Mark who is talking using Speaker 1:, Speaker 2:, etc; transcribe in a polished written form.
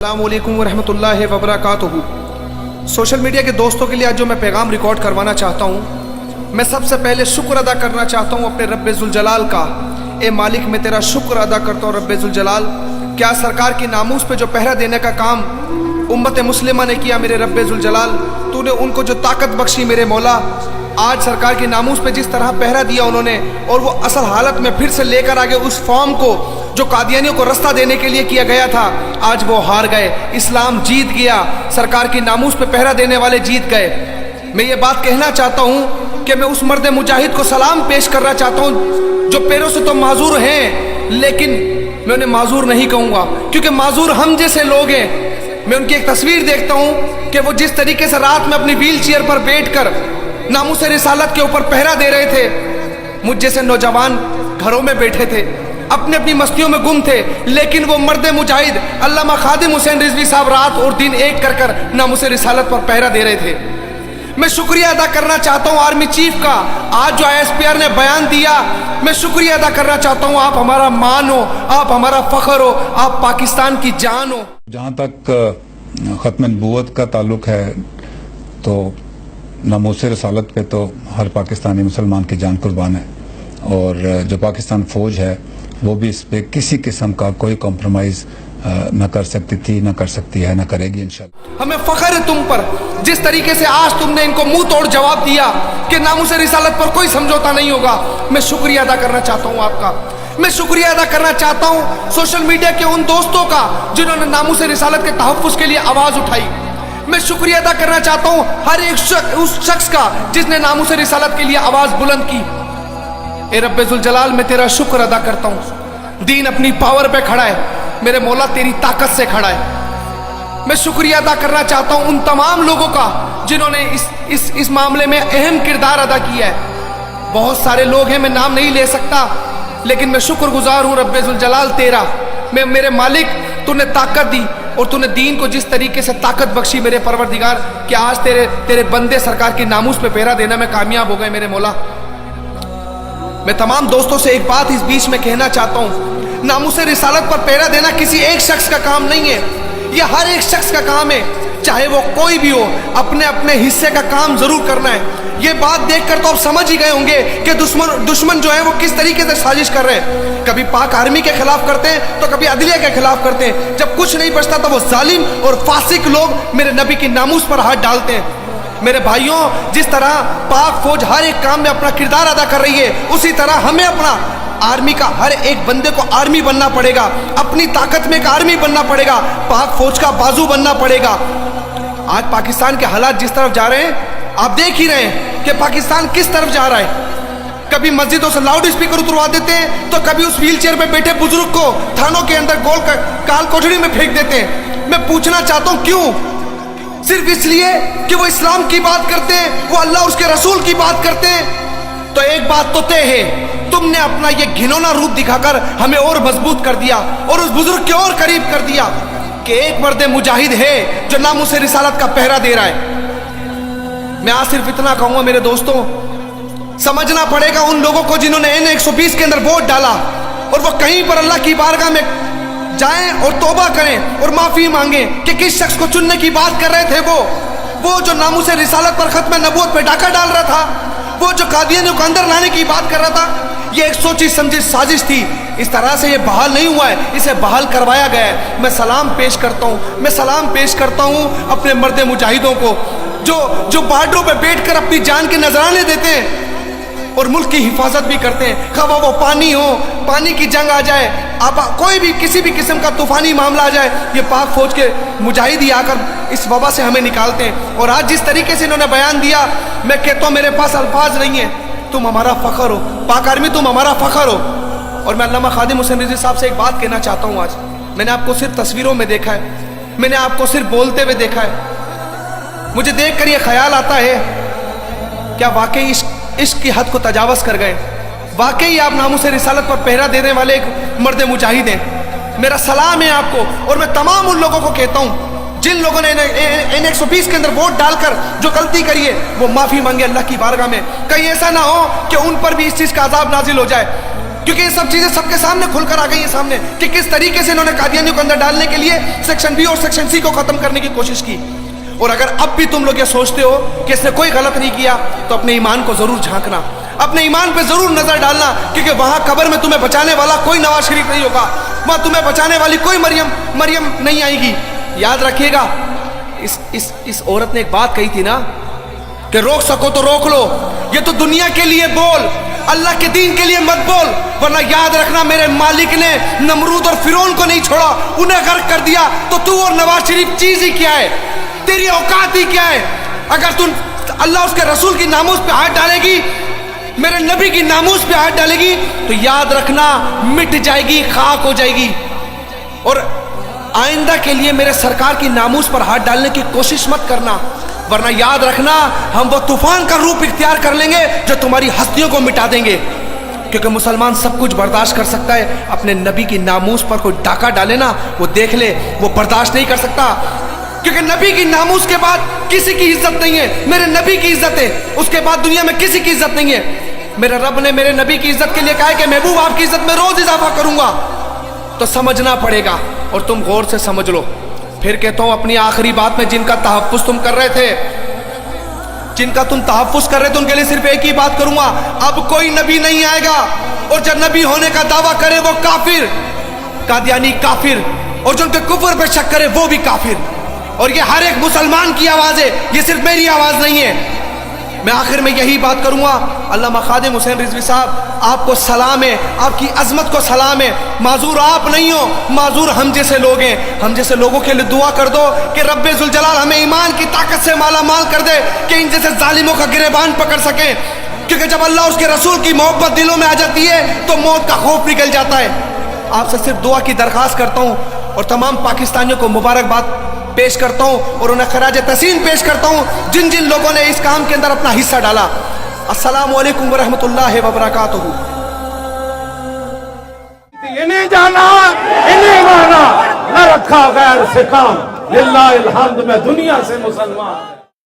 Speaker 1: अस्सलामु अलैकुम वरहमतुल्लाहि वबरकातुहू। सोशल मीडिया के दोस्तों के लिए आज जो मैं पैगाम रिकॉर्ड करवाना चाहता हूँ, मैं सबसे पहले शुक्र अदा करना चाहता हूँ अपने रब्बे ज़ुल जलाल का। ए मालिक, मैं तेरा शुक्र अदा करता हूँ रब्बे ज़ुल जलाल, क्या सरकार की नामूस पे जो पहरा देने का काम उम्मत मुस्लिमा ने किया, मेरे रब्बे ज़ुल जलाल तूने उनको जो ताकत बख्शी मेरे मौला, आज सरकार की नामूस पे जिस तरह पहरा दिया उन्होंने, और वो असल हालत में फिर से लेकर आगे उस फॉर्म को जो कादियानियों को रास्ता देने के लिए किया गया था, आज वो हार गए। इस्लाम जीत गया, सरकार की नामूस पे पहरा देने वाले जीत गए। मैं ये बात कहना चाहता हूँ कि मैं उस मर्द मुजाहिद को सलाम पेश करना चाहता हूँ जो पैरों से तो माजूर हैं, लेकिन मैं उन्हें माजूर नहीं कहूँगा क्योंकि माजूर हम जैसे लोग हैं। मैं उनकी एक तस्वीर देखता हूँ कि वो जिस तरीके से रात में अपनी व्हील चेयर पर बैठकर नामूस रिसालत के ऊपर पहरा दे रहे थे, मुझ जैसे नौजवान घरों में बैठे थे, अपनी अपनी मस्तियों में गुम थे, लेकिन वो मर्द मुजाहिद अल्लामा खादिम हुसैन रिजवी साहब रात और दिन एक कर कर नामूस रिसालत पर पहरा दे रहे थे। मैं शुक्रिया अदा करना चाहता हूँ आर्मी चीफ का, आज जो ISPR ने बयान दिया, मैं शुक्रिया अदा करना चाहता हूँ। आप हमारा मान हो, आप हमारा फख्र हो, आप पाकिस्तान की जान हो।
Speaker 2: जहाँ तक ख़त्म नबूवत का ताल्लुक है तो नामूस रसालत पे तो हर पाकिस्तानी मुसलमान की जान कुर्बान है, और जो पाकिस्तान फ़ौज है वो भी इस पे किसी किस्म का कोई कॉम्प्रोमाइज़ न कर सकती थी, न कर सकती है, न करेगी इंशाअल्लाह।
Speaker 1: हमें फ़ख्र है तुम पर, जिस तरीके से आज तुमने इनको मुंह तोड़ जवाब दिया कि नामूस रिसालत पर कोई समझौता नहीं होगा। मैं शुक्रिया अदा करना चाहता हूँ आपका। मैं शुक्रिया अदा करना चाहता हूँ सोशल मीडिया के उन दोस्तों का जिन्होंने नामूस रिसालत के तहफ़्फ़ुज़ के लिए आवाज़ उठाई। मैं शुक्रिया अदा करना चाहता हूँ हर एक उस शख्स का जिसने नामूस रिसालत के लिए आवाज़ बुलंद की। ए रब्बे ज़ुल जलाल, मैं तेरा शुक्र अदा करता हूँ। दीन अपनी पावर पे खड़ा है, मेरे मौला तेरी ताकत से खड़ा है। मैं शुक्रिया अदा करना चाहता हूँ उन तमाम लोगों का जिन्होंने इस मामले में अहम किरदार अदा किया है। बहुत सारे लोग हैं, मैं नाम नहीं ले सकता, लेकिन मैं शुक्रगुजार हूँ रब्बे ज़ुल जलाल तेरा। मैं मेरे मालिक, तूने ताकत दी और तूने दीन को जिस तरीके से ताकत बख्शी मेरे परवरदिगार कि आज तेरे बंदे सरकार की नामूस पे पहरा देना में कामयाब हो गए मेरे मौला। मैं तमाम दोस्तों से एक बात इस बीच में कहना चाहता हूँ, नामूस रिसालत पर पहरा देना किसी एक शख्स का काम नहीं है, यह हर एक शख्स का काम है, चाहे वो कोई भी हो। अपने अपने हिस्से का काम जरूर करना है। ये बात देखकर तो आप समझ ही गए होंगे कि दुश्मन जो है वो किस तरीके से साजिश कर रहे हैं। कभी पाक आर्मी के खिलाफ करते हैं तो कभी अदलिया के खिलाफ करते हैं। जब कुछ नहीं बचता तो वो जालिम और फासिक लोग मेरे नबी की नामूस पर हाथ डालते हैं। मेरे भाइयों, जिस तरह पाक फौज हर एक काम में अपना किरदार अदा कर रही है, उसी तरह हमें अपना आर्मी का हर एक बंदे को आर्मी बनना पड़ेगा, अपनी ताकत में एक आर्मी बनना पड़ेगा, पाक फौज का बाजू बनना पड़ेगा। आज पाकिस्तान के हालात जिस तरफ जा रहे हैं, आप देख ही रहे हैं कि पाकिस्तान किस तरफ जा रहा है। कभी मस्जिदों से लाउड स्पीकर उतरवा देते हैं, तो कभी उस व्हील चेयर में बैठे बुजुर्ग को थानों के अंदर गोल काल कोठरी में फेंक देते हैं। मैं पूछना चाहता हूँ क्यों? सिर्फ इसलिए कि वो इस्लाम की बात करते हैं, वो अल्लाह उसके रसूल की बात करते हैं। तो एक बात तो तय है, तुमने अपना ये घिनौना रूप दिखाकर हमें और मजबूत कर दिया और उस बुजुर्ग के और करीब कर दिया कि एक मर्द मुजाहिद है जो नामूस रिसालत का पहरा दे रहा है। मैं आज सिर्फ इतना कहूंगा मेरे दोस्तों, समझना पड़ेगा उन लोगों को जिन्होंने N120 के अंदर वोट डाला, और वो कहीं पर अल्लाह की बारगाह में जाएं और तौबा करें और माफी मांगें कि किस शख्स को चुनने की बात कर रहे थे। वो जो नामूस रिसालत पर खत्म नबूवत पे डाका डाल रहा था, वो जो कादियानियों को अंदर लाने की बात कर रहा था, ये एक सोची समझी साजिश थी। इस तरह से ये बहाल नहीं हुआ है, इसे बहाल करवाया गया है। मैं सलाम पेश करता हूँ, मैं सलाम पेश करता हूँ अपने मर्द मुजाहिदों को जो बॉर्डरों पे बैठकर अपनी जान के नजराने देते हैं और मुल्क की हिफाजत भी करते हैं। खवा वो पानी हो, पानी की जंग आ जाए, कोई भी किसी भी किस्म का तूफानी मामला आ जाए, ये पाक फौज के मुजाहिद ही आकर इस वबा से हमें निकालते हैं। और आज जिस तरीके से इन्होंने बयान दिया, मैं कहता हूँ मेरे पास अल्फाज नहीं है। तुम हमारा फख्र हो, पाक आर्मी तुम हमारा फख्र हो। और मैं अल्लामा खादिम हुसैन रिजवी साहब से एक बात कहना चाहता हूँ, आज मैंने आपको सिर्फ तस्वीरों में देखा है, मैंने आपको सिर्फ बोलते हुए देखा है। मुझे देख कर ये ख्याल आता है, क्या वाकई इश्क की हद को तजावज़ कर गए? वाकई आप नामूस रिसालत पर पहरा देने वाले एक मर्द मुजाहिद हैं। मेरा सलाम है आपको, और मैं तमाम उन लोगों को कहता हूँ जिन लोगों ने N120 के अंदर वोट डालकर जो गलती करी है, वो माफ़ी मांगे अल्लाह की बारगाह में। कहीं ऐसा ना हो कि उन पर भी इस चीज़ का अजाब नाजिल हो जाए, क्योंकि ये सब चीजें सबके सामने खुलकर आ गई है सामने कि किस तरीके से इन्होंने कादियानियों को अंदर डालने के लिए सेक्शन बी और सेक्शन सी को खत्म करने की कोशिश की। और अगर अब भी तुम लोग ये सोचते हो कि इसने कोई गलत नहीं किया, तो अपने ईमान को जरूर झांकना, अपने ईमान पे जरूर नजर डालना, क्योंकि वहां कब्र में तुम्हें बचाने वाला कोई नवाज शरीफ नहीं होगा, वहां तुम्हें बचाने वाली कोई मरियम नहीं आएगी। याद रखिएगा, इस औरत ने एक बात कही थी ना कि रोक सको तो रोक लो, ये तो दुनिया के लिए बोल, अल्लाह के दीन के लिए मत बोल, वरना याद रखना मेरे मालिक ने नमरूद और फिरौन को नहीं छोड़ा, उन्हें गर्क कर दिया। तो तू और नवाज शरीफ चीज ही क्या है, तेरी औकात ही क्या है? अगर तुम अल्लाह उसके रसूल की नामूस पे हाथ डालेगी, मेरे नबी की नामूस पे हाथ डालेगी, तो याद रखना मिट जाएगी, खाक हो जाएगी। और आइंदा के लिए मेरे सरकार की नामूस पर हाथ डालने की कोशिश मत करना, वरना याद रखना हम वो तूफान का रूप इख्तियार कर लेंगे जो तुम्हारी हस्तियों को मिटा देंगे। क्योंकि मुसलमान सब कुछ बर्दाश्त कर सकता है, अपने नबी की नामूस पर कोई डाका डाले ना, वो देख ले, वो बर्दाश्त नहीं कर सकता। क्योंकि नबी की नामूस के बाद किसी की इज्जत नहीं है, मेरे नबी की इज्जत है, उसके बाद दुनिया में किसी की इज्जत नहीं है। मेरे रब ने मेरे नबी की इज्जत के लिए कहा है कि महबूब आपकी इज्जत में रोज इजाफा करूंगा। तो समझना पड़ेगा, और तुम गौर से समझ लो। फिर कहता हूं अपनी आखिरी बात में, जिनका तहफ्फुज़ तुम कर रहे थे, जिनका तुम तहफ्फुज़ कर रहे थे, उनके लिए सिर्फ एक ही बात करूंगा, अब कोई नबी नहीं आएगा, और जब नबी होने का दावा करे वो काफिर, कादियानी काफिर, और जो उनके कुफ्र पे शक करे वो भी काफिर। और ये हर एक मुसलमान की आवाज है, ये सिर्फ मेरी आवाज नहीं है। मैं आखिर में यही बात करूंगा, अल्लामा खादिम हुसैन रिजवी साहब आपको सलाम है, आपकी अजमत को सलाम है। माजूर आप नहीं हो, माजूर हम जैसे लोग हैं। हम जैसे लोगों के लिए दुआ कर दो कि रब्बे जुल जलाल हमें ईमान की ताकत से माला माल कर दे कि इन जैसे जालिमों का गिरेबान पकड़ सके। क्योंकि जब अल्लाह उसके रसूल की मोहब्बत दिलों में आ जाती है तो मौत का खौफ निकल जाता है। आपसे सिर्फ दुआ की दरख्वास्त करता हूँ, और तमाम पाकिस्तानियों को मुबारकबाद पेश करता हूं, और उन्हें खराज तहसीन पेश करता हूं जिन जिन लोगों ने इस काम के अंदर अपना हिस्सा डाला। अस्सलामु अलैकुम व रहमतुल्लाहि व बरकातुहू।
Speaker 3: इन्हें जाना इन्हें माना, न रखा गैर से काम, लिल्लाहिल हम्द में दुनिया से मुसलमान।